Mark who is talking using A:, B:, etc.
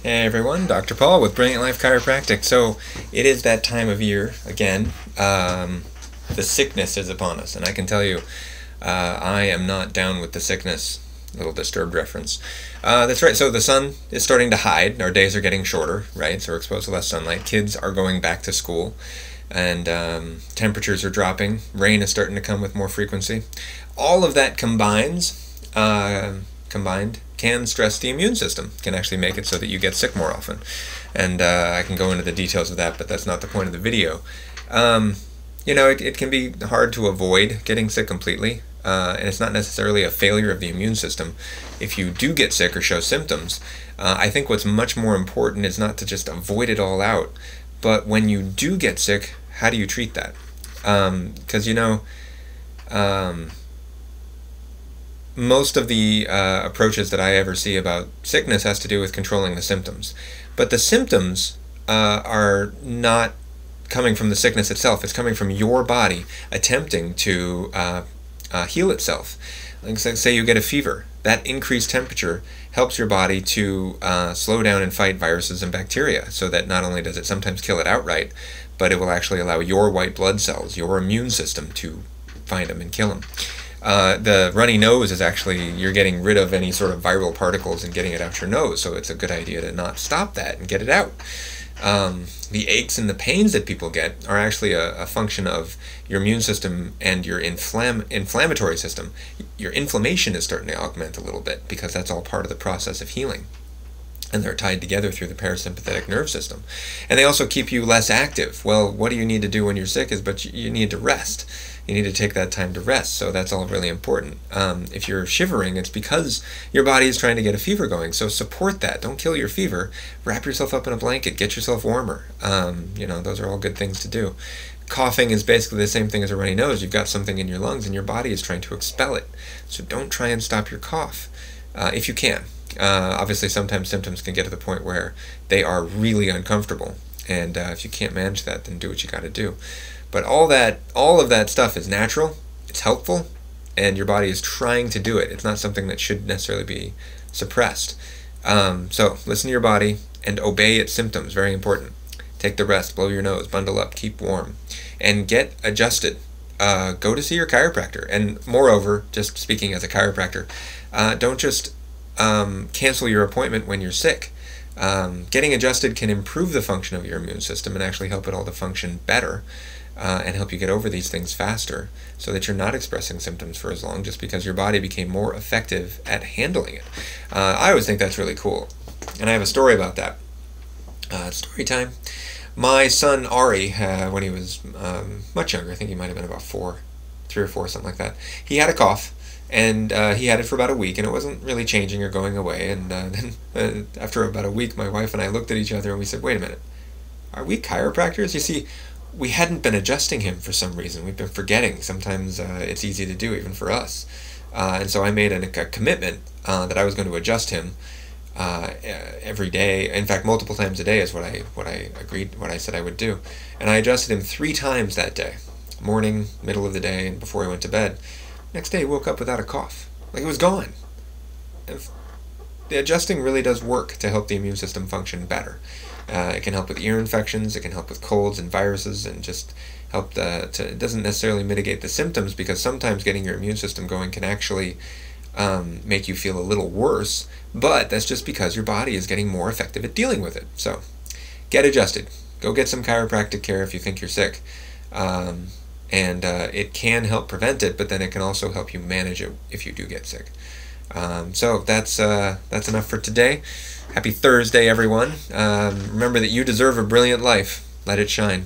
A: Hey everyone, Dr. Paul with Brilliant Life Chiropractic. So it is that time of year again. The sickness is upon us, and I can tell you, I am not down with the sickness. Little disturbed reference. That's right. So the sun is starting to hide. Our days are getting shorter, right? So we're exposed to less sunlight. Kids are going back to school, and temperatures are dropping. Rain is starting to come with more frequency. All of that combined can stress the immune system, can actually make it so that you get sick more often. And I can go into the details of that, but that's not the point of the video. It can be hard to avoid getting sick completely, and it's not necessarily a failure of the immune system. If you do get sick or show symptoms, I think what's much more important is not to just avoid it all out, but when you do get sick, how do you treat that? Because most of the approaches that I ever see about sickness has to do with controlling the symptoms. But the symptoms are not coming from the sickness itself. It's coming from your body attempting to heal itself. Like say you get a fever. That increased temperature helps your body to slow down and fight viruses and bacteria, so that not only does it sometimes kill it outright, but it will actually allow your white blood cells, your immune system, to find them and kill them. The runny nose is actually, you're getting rid of any sort of viral particles and getting it out your nose, so it's a good idea to not stop that and get it out. The aches and the pains that people get are actually a function of your immune system and your inflammatory system. Your inflammation is starting to augment a little bit, because that's all part of the process of healing. And they're tied together through the parasympathetic nerve system. And they also keep you less active. Well, what do you need to do when you're sick you need to rest. You need to take that time to rest, so that's all really important. If you're shivering, it's because your body is trying to get a fever going, so support that. Don't kill your fever. Wrap yourself up in a blanket. Get yourself warmer. Those are all good things to do. Coughing is basically the same thing as a runny nose. You've got something in your lungs, and your body is trying to expel it. So don't try and stop your cough, if you can. Obviously, sometimes symptoms can get to the point where they are really uncomfortable, and if you can't manage that, then do what you got to do. But all of that stuff is natural, it's helpful, and your body is trying to do it. It's not something that should necessarily be suppressed. So listen to your body and obey its symptoms, very important. Take the rest, blow your nose, bundle up, keep warm, and get adjusted. Go to see your chiropractor. And moreover, just speaking as a chiropractor, don't just cancel your appointment when you're sick. Getting adjusted can improve the function of your immune system and actually help it all to function better, and help you get over these things faster, so that you're not expressing symptoms for as long, just because your body became more effective at handling it. I always think that's really cool, and I have a story about that. Story time. My son Ari, when he was much younger, I think he might have been about 3 or 4, something like that, he had a cough. And he had it for about a week, and it wasn't really changing or going away. And then after about a week, my wife and I looked at each other and we said, wait a minute, are we chiropractors? You see, we hadn't been adjusting him for some reason. We've been forgetting. Sometimes it's easy to do, even for us. And so I made a commitment that I was going to adjust him every day. In fact, multiple times a day is what I said I would do. And I adjusted him 3 times that day. Morning, middle of the day, and before he went to bed. Next day, he woke up without a cough. Like it was gone. The adjusting really does work to help the immune system function better. It can help with ear infections, it can help with colds and viruses, and just help it doesn't necessarily mitigate the symptoms, because sometimes getting your immune system going can actually make you feel a little worse, but that's just because your body is getting more effective at dealing with it. So get adjusted. Go get some chiropractic care if you think you're sick. And it can help prevent it, but then it can also help you manage it if you do get sick. So that's enough for today. Happy Thursday, everyone. Remember that you deserve a brilliant life. Let it shine.